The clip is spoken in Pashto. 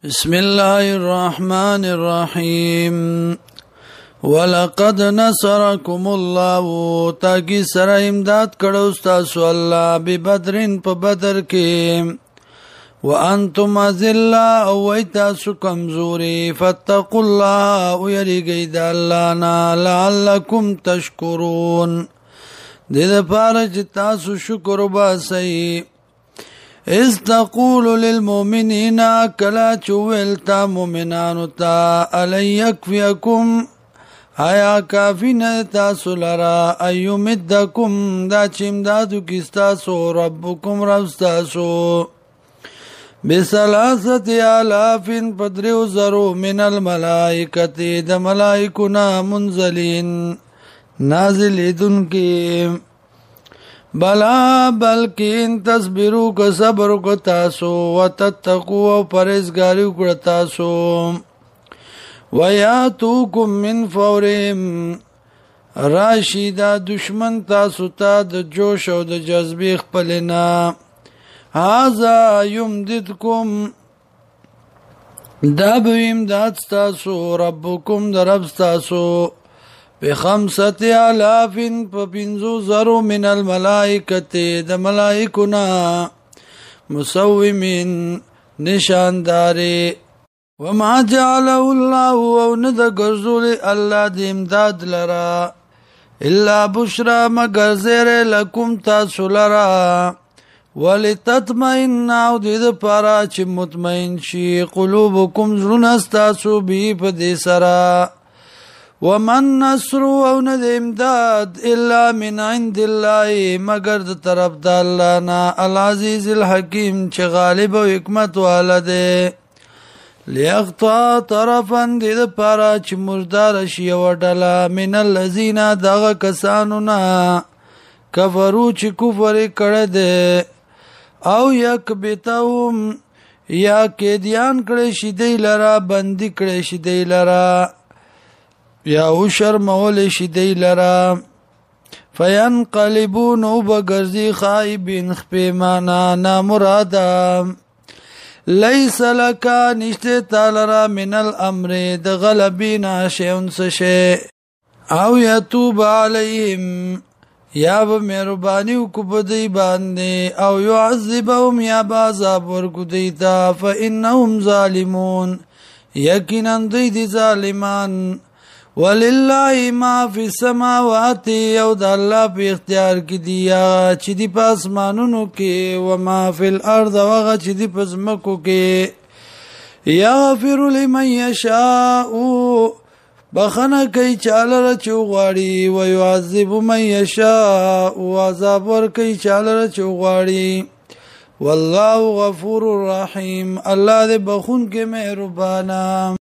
بسم الله الرحمن الرحيم ولقد نصركم الله تاکي سره امداد کړو تاسو الله ببدرن په بدر کې وانتم ذلا او تاسو کمزوري فاتقوا الله ويرګي د الله نه لعلكم تشکرون دې لپاره چې تاسو شکر وباسئ اذ تقول للمؤمنين كلا چویلتا مؤمنانو تا الی یکفیکم آیا کافی نه تاسو لرا ایمدکم دا چمدادو کستاسو ربکم ربستاسو بثلاثت آلاف پدریو زرو من الملائکتی دا ملائکنا منزلین نازلیدن کی بلا بلکې ان تصبروا کو صبر کو تاسو وتتقوا او پرهیزګاری کو تاسو وياتوکم من فورهم راشدا دشمن تاسو ته د جوش او د جذبې خپلنا هاذا یمددکم دا به امداد تاسو ربکم درب تاسو بخمسة آلاف پپنزو زرو من الملائکت د ملائکنا مسومین نشانداری وما جعله الله او ند گرزول الله د امداد لرا الا بشرا مگر زیر لکم تاسو لرا ولتطمئن او د پارا چې مطمئن شي قلوبکم زرنستاسو بی په دې سرا ومن نصر او ند امداد الا من عند الله مگر د طرف د الله نه العزیز الحکیم چې غالب او حکمت والده لیقطع طرفا د پارا چې مردار شي وډلا من الذين دغه کسانو نه کفرو چې کفر کړه ده او یکبتهم یا کېدیان کړي شي دی لرا بندي کړي شي دی لرا یا او شرمول شي دی لرا فینقلبون او بگرزی خائبین خپیمانا نامرادا لیس لکا نشت تالرا من الامر د غلبینا شیون سشی او یتوب علیهم یا با مهربانیو کو بدی باندې او یعذبهم یا بعذاب ورکو دیتا فانهم ظالمون یقینا دی ظالمان ولله ما فی السماوات او د الله په اختیار کې دی چې دی په اسمانونو کې او ما فی الارض او چې دی په زمکو کې یغفر لمن یشاء بخنه کوي چاله چوغاړي او يعذب من یشاء او عذاب ور کوي چاله چوغاړي والله غفور رحیم الله دې بخون کې مهربانا